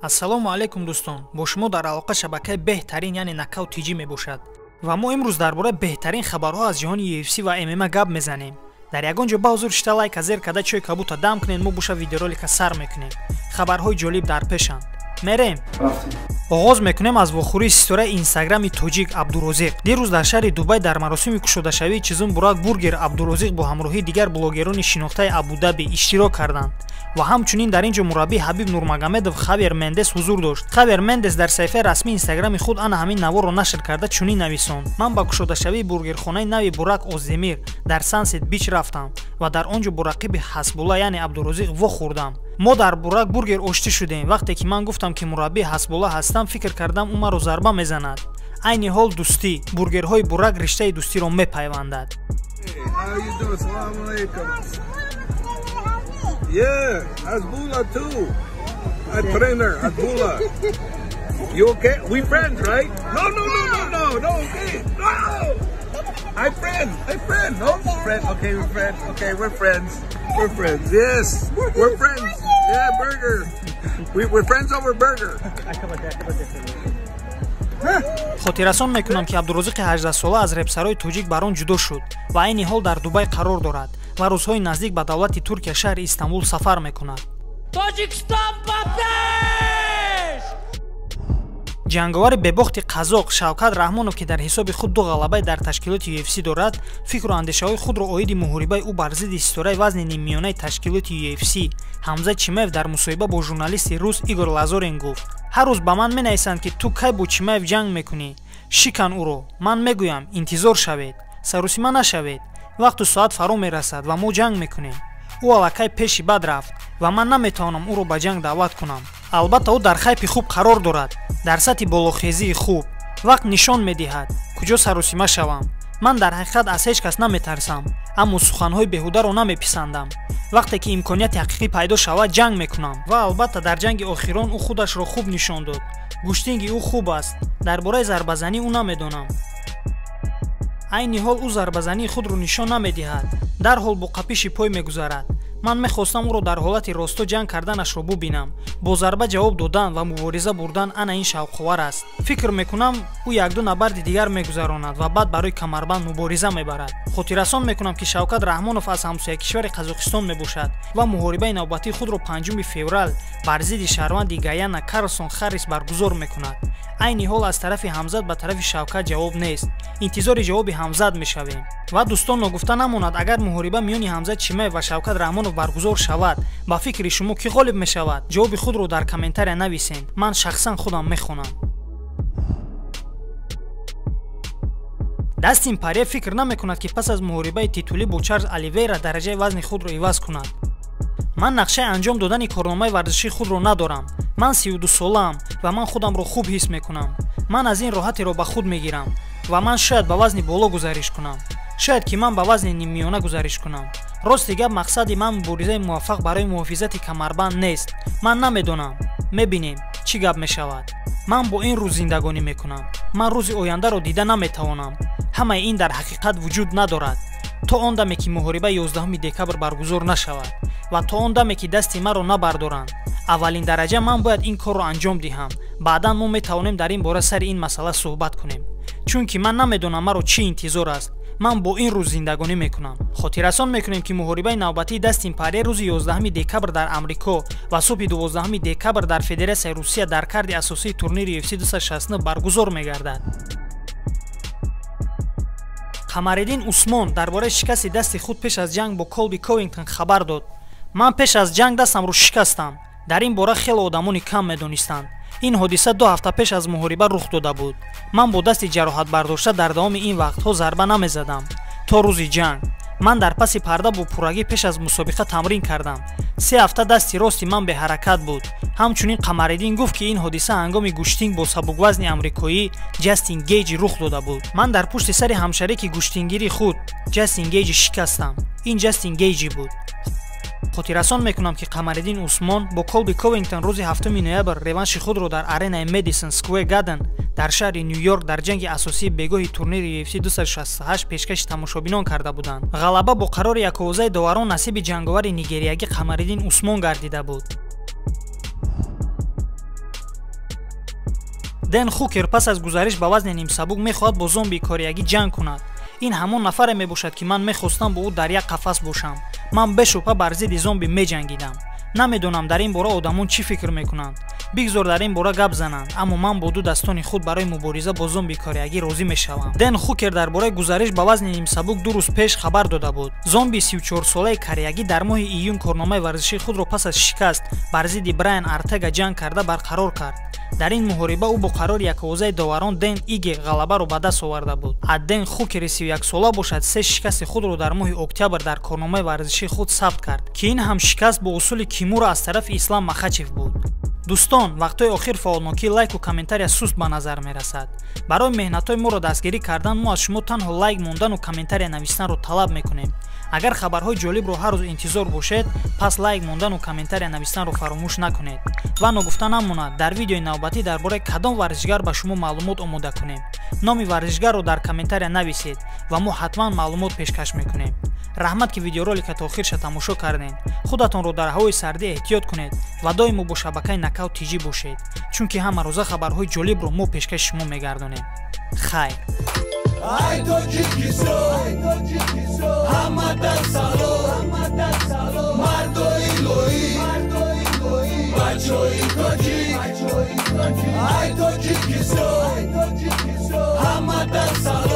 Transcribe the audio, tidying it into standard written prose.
ассалому алайкум дӯстон, бо шумо дар алоқа шабакаи беҳтарин яъне Knockout TG мебошад ва мо имрӯз дар бораи беҳтарин хабарҳо аз ҷаҳони UFC ва MMA гап мезанем. Дар ягон ҷо ба ҳузур шита лайк азер када чой кабута дам кунед, мо буша видеоролика сар мекунем. Хабарҳои ҷолиб дар пешанд. мерем. оғоз мекунем аз вохӯрии ситораи инстаграми тоҷик Абдурозиқ. дирӯз дар шаҳри Дубай дар маросими кушодашавии чизум бурак бургер Абдурозиқ бо ҳамроҳии дигар блогерони шинохтаи Абу-Даби иштирок карданд ва ҳамчунин дар ин ҷо мураббии Ҳабиб Нурмагомедов Хавер Мендес ҳузур дошт. Хавер Мендес дар саҳифаи расмии инстаграми худ ана ҳамин наворро нашр карда чунин нависонд: ман ба кушодашавии бургерхонаи нави Бурак Оздемир дар Сансет Бич рафтам ва дар он ҷо бо рақиби Ҳасбулла яъне Абдурозиқ вохӯрдам. мо дар Бурак бургер оштӣ шудем. вақте ки ман гуфтам ки мураббии Ҳасбулла ҳастам, фикр кардам ӯ маро зарба мезанад. айни ҳол дӯстӣ, бургерҳои Бурак риштаи дӯстиро мепайвандад. Yeah, Hasbullah too. My trainer, Hasbullah. You okay? We friends, right? No, okay. No! I friend. No, friend. Okay, we're friends. Okay, we're friends. We're friends. Yes, we're friends. Yeah, burger. We're friends over burger. хотиррасон мекунам ки Абдурозиқи 18 сола аз репсарои тоҷик бар он ҷудо шуд ва айни ҳол дар Дубай қарор дорад ва рӯзҳои наздик ба давлати Туркия шаҳри Истанбул сафар мекунад. ҷанговари бебохти қазоқ Шавкат Раҳмонов ки дар ҳисоби худ ду ғалабаи дар ташкилоти UFC дорад, фикру андешаҳои худро оиди муҳорибаи ӯ бар зидди ситораи вазни ниммиёнаи ташкилоти UFC Ҳамза Чимаев дар мусоҳиба бо журналисти рус Игор Лазорин гуфт: ҳар рӯз ба ман менависанд ки ту кай бо Чимаев ҷанг мекунӣ, шикан ӯро. ман мегӯям интизор шавед, сарусима нашавед, вақту соат фаро мерасад ва мо ҷанг мекунем. ӯ аллакай пеши бад рафт ва ман наметавонам ӯро ба ҷанг даъват кунам. албатта ӯ дар хайпи хуб қарор дорад, дар сатҳи болохезии хуб. вақт нишон медиҳад куҷо сарусима шавам. ман дар ҳақиқат аз ҳеҷ кас наметарсам, аммо суханҳои беҳударо намеписандам. вақте ки имконияти ҳақиқӣ пайдо шавад, ҷанг мекунам. ва албатта дар ҷанги охирон ӯ худашро хуб нишон дод. гӯштинги ӯ хуб аст. дар бораи зарбазанӣ ӯ намедонам. айни ҳол ӯ зарбазании худро нишон намедиҳад, дарҳол бо қапиши пой мегузарад. ман мехостам ӯро дар ҳолати росто ҷанг карданашро бубинам. бо зарба ҷавоб додан ва мубориза бурдан ана ин шавқовар аст. фикр мекунам ӯ якду набарди дигар мегузаронад ва баъд барои камарбанд мубориза мебарад. хотиррасон мекунам ки Шавкат Раҳмонов аз ҳамсояи кишвари Қазоқистон мебошад ва муҳорибаи навбатии худро 5 феврал бар зидди шаҳрванди Гаяна Карлсон Харрис баргузор мекунад. айни ҳол аз тарафи Ҳамзат ба тарафи Шавкат ҷавоб нест. интизори ҷавоби Ҳамзат мешавем. ва дӯстон, ногуфта намонад, агар муҳориба миёни Ҳамзат Чимаев ва Шавкат Раҳмонов баргузор шавад, ба фикри шумо кӣ ғолиб мешавад? ҷавоби худро дар комментария нависед. ман шахсан худам мехонам. Дастин Порье фикр намекунад ки пас аз муҳорибаи титулӣ бо Чарлз Оливейра дараҷаи вазни худро иваз кунад. ман нақшаи анҷом додани корномаи варзишии худро надорам. ман 32 солаам ва ман худамро хуб ҳис мекунам. ман аз ин роҳатеро ба худ мегирам ва ман шояд ба вазни боло гузариш кунам. шояд ки ман ба вазни ниммиёна гузариш кунам. рости гап, мақсади ман муборизаи муваффақ барои муҳофизати камарбанд нест. ман намедонам. мебинем чӣ гап мешавад. ман бо ин рӯз зиндагонӣ мекунам. ман рӯзи ояндаро дида наметавонам. ҳамаи ин дар ҳақиқат вуҷуд надорад. то он даме ки муҳориба 11 декабр баргузор нашавад ва то он даме ки дасти маро набардоранд, аввалин дараҷа ман бояд ин корро анҷом диҳам. баъдан мо метавонем дар ин бора сари ин масъала суҳбат кунем. чунки ман намедонам маро чӣ интизор аст. ман бо ин рӯз зиндагонӣ мекунам. хотиррасон мекунем ки муҳорибаи навбатии Дастин Порье рӯзи 11 декабр дар Амрико ва субҳи 12 декабр дар Федератсияи Русия дар карди асосии турнири UFC 269 баргузор мегардад. Қамариддин Усмон дар бораи шикасти дасти худ пеш аз ҷанг бо Колби Ковингтон хабар дод: ман пеш аз ҷанг дастамро шикастам. дар ин бора хеле одамони кам медонистанд. ин ҳодиса 2 ҳафта пеш аз муҳориба рух дода буд. ман бо дасти ҷароҳатбардошта дар давоми ин вақтҳо зарба намезадам то рӯзи ҷанг. ман дар паси парда бо пуррагӣ пеш аз мусобиқа тамрин кардам. 3 ҳафта дасти рости ман беҳаракат буд. ҳамчунин Қамариддин гуфт ки ин ҳодиса ҳангоми гӯштинг бо сабуквазни амрикоӣ Ҷастин Гейҷ рух дода буд. ман дар пушти сари ҳамшарики гӯштингири худ Ҷастин Гейҷ шикастам. ин Ҷастин Гейҷ буд. хотиррасон мекунам ки Қамариддин Усмон бо Колби Ковингтон рӯзи 7 ноябр реванши худро дар аренаи Madison Square Garden дар шаҳри Нью-Йорк дар ҷанги асосии бегоҳи турнири UFC 268 пешкаши тамошобинон карда буданд. ғалаба бо қарори яковозаи доварон насиби ҷанговари нигериягӣ Қамариддин Усмон гардида буд. Дэн Хукер пас аз гузариш ба вазни нимсабук мехоҳад бо зомби кореягӣ ҷанг кунад. ин ҳамон нафаре мебошад ки ман мехостам бо ӯ дар як қафас бошам. ман бешубҳа бар зидди зомби меҷангидам. намедонам дар ин бора одамон чӣ фикр мекунанд. бигзор дар ин бора гап зананд, аммо ман бо ду достони худ барои мубориза бо зомби кореягӣ розӣ мешавам. Дэн Хукер дар бораи гузариш ба вазни нимсабук 2 рӯз пеш хабар дода буд. зомби 34-солаи кореягӣ дар моҳи июн корномаи варзишии худро пас аз шикаст бар зидди Брайан Артега ҷанг карда барқарор кард. дар ин муҳориба ӯ бо қарори яковозаи доварон Дэн Иге ғалабаро ба даст оварда буд. аз Дэн Хукери 31-сола бошад 3 шикасти худро дар моҳи октябр дар корномаи варзишии худ сабт кард, ки ин ҳам шикаст бо усули Кимура аз тарафи Ислам Махачев буд. дӯстон, вақтҳои охир фаъолнокӣ лайку комментария суст ба назар мерасад. барои меҳнатҳои моро дастгирӣ кардан мо аз шумо танҳо лайк мондану комментария навистанро талаб мекунем. агар хабарҳои ҷолибро ҳар рӯз интизор бошед, пас лайк мондану комментария навистанро фаромӯш накунед. ва ногуфта намонад, дар видеои навбатӣ дар бораи кадом варзишгар ба шумо маълумот омода кунем. номи варзишгарро дар комментария нависед ва мо ҳатман маълумот пешкаш мекунем. раҳмат ки видеоролика то охирша тамошо кардем. худатонро дар ҳавои сардӣ эҳтиёт кунед ва доимо бо шабакаи Накаут тиҷӣ бошед, чунки ҳама рӯза хабарҳои ҷолибро мо пешкаши шумо мегардонем. хайр. Ay Tojikiston, Hamadan Salom, Mardoy Loi, Bachoy Tojik, Ay Tojikiston, Hamadan Salom.